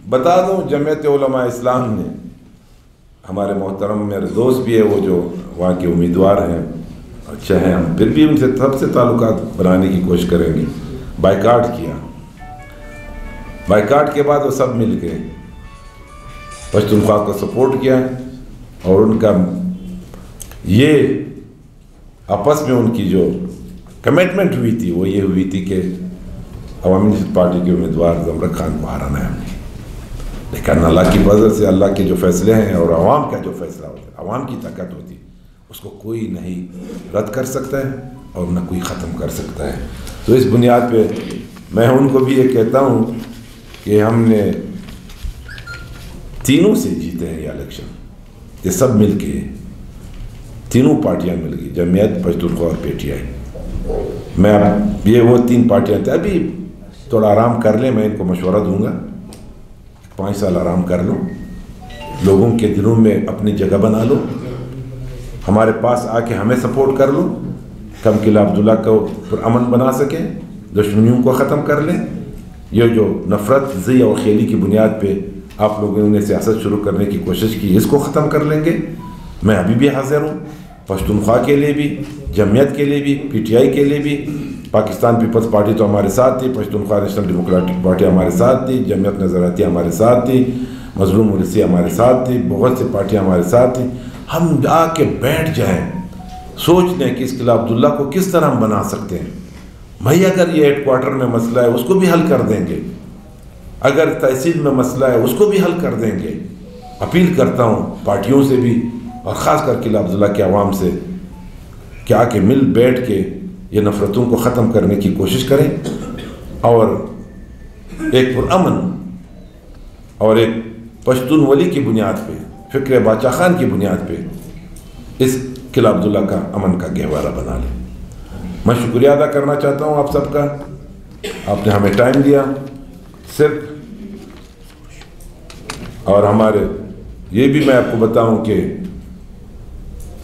بتا دوں جمعیت علماء اسلام نے، ہمارے محترم میرے دوست بھی ہے وہ جو وہاں کے امیدوار ہیں، اچھا ہے، ہم پھر بھی ان سے سب سے تعلقات بنانے کی کوشش کریں گے، بائیکاٹ کیا۔ بائیکاٹ کے بعد وہ سب مل کے پشتونخوا کو سپورٹ کیا، اور ان کا یہ آپس میں ان کی جو کمٹمنٹ ہوئی تھی وہ یہ ہوئی تھی کہ عوامی نہضت پارٹی کے امیدوار زمرک خان کو ہرانا ہے ہم نے، لیکن اللہ کی فضل سے اللہ کے جو فیصلے ہیں اور عوام کا جو فیصلہ ہوتا ہے، عوام کی طاقت ہوتی ہے، اس کو کوئی نہیں رد کر سکتا ہے اور نہ کوئی ختم کر سکتا ہے۔ تو اس بنیاد پہ میں ان کو بھی یہ کہتا ہوں کہ ہم نے تینوں سے جیتے ہیں یہ الیکشن، یہ سب مل کے، تینوں پارٹیاں مل گئی، جمعیت، پشتونخوا اور پی ٹی آئی۔ میں اب یہ وہ تین پارٹیاں تھیں، ابھی تھوڑا آرام کر لیں، میں ان کو مشورہ دوں گا 5 سال آرام کر لو، لوگوں کے دلوں میں اپنی جگہ بنا لو، ہمارے پاس آ کے ہمیں سپورٹ کر لو، کم قلعہ عبداللہ کو پرامن بنا سکیں، دشمنیوں کو ختم کر لیں۔ یہ جو نفرت زی اور خیلی کی بنیاد پہ آپ لوگوں نے سیاست شروع کرنے کی کوشش کی، اس کو ختم کر لیں گے۔ میں ابھی بھی حاضر ہوں، پشتونخوا کے لیے بھی، جمعیت کے لیے بھی، پی ٹی آئی کے لیے بھی۔ پاکستان پیپلز پارٹی تو ہمارے ساتھ تھی، پشتونخوا نیشنل ڈیموکریٹک پارٹی ہمارے ساتھ تھی، جمعیت نظریاتی ہمارے ساتھ تھی، مظلوم مورثی ہمارے ساتھ تھی، بہت سی پارٹیاں ہمارے ساتھ تھیں۔ ہم آ کے بیٹھ جائیں، سوچ لیں کہ اس قلعہ عبداللہ کو کس طرح ہم بنا سکتے ہیں۔ بھائی اگر یہ ہیڈ کوارٹر میں مسئلہ ہے اس کو بھی حل کر دیں گے، اگر تحصیل میں مسئلہ ہے اس کو بھی حل کر دیں گے۔ اپیل کرتا ہوں پارٹیوں سے بھی اور خاص کر قلعہ عبداللہ کے عوام سے کہ آ کے مل بیٹھ کے یہ نفرتوں کو ختم کرنے کی کوشش کریں اور ایک پرامن اور ایک پشتون ولی کی بنیاد پہ، فکر باچا خان کی بنیاد پہ اس قلعہ عبداللہ کا امن کا گہوارہ بنا لیں۔ میں شکریہ ادا کرنا چاہتا ہوں آپ سب کا، آپ نے ہمیں ٹائم دیا صرف، اور ہمارے یہ بھی میں آپ کو بتاؤں کہ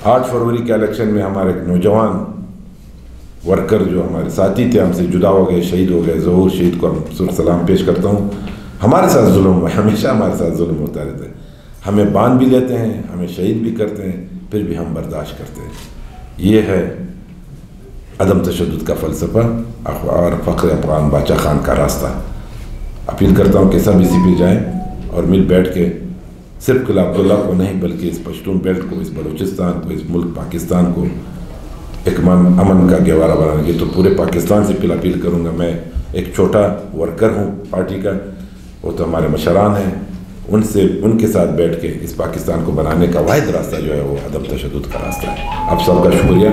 8 فروری کے الیکشن میں ہمارے ایک نوجوان ورکر جو ہمارے ساتھی تھے ہم سے جدا ہو گئے، شہید ہو گئے، ظہور شہید کو ہم سلام پیش کرتا ہوں۔ ہمارے ساتھ ظلم ہوا، ہمیشہ ہمارے ساتھ ظلم ہوتا رہتا ہے، ہمیں باندھ بھی لیتے ہیں، ہمیں شہید بھی کرتے ہیں، پھر بھی ہم برداشت کرتے ہیں۔ یہ ہے عدم تشدد کا فلسفہ اور فخر افغان باچا خان کا راستہ۔ اپیل کرتا ہوں کہ سب اسی پہ جائیں اور مل بیٹھ کے صرف قلعہ عبداللہ کو نہیں بلکہ اس پشتون بیلٹ کو، اس بلوچستان کو، اس ملک پاکستان کو ایک امن کا گہوارہ بنانے کی، تو پورے پاکستان سے اپیل کروں گا۔ میں ایک چھوٹا ورکر ہوں پارٹی کا، وہ تو ہمارے مشران ہیں، ان کے ساتھ بیٹھ کے اس پاکستان کو بنانے کا واحد راستہ جو ہے وہ عدم تشدد کا راستہ ہے۔ آپ سب کا شکریہ۔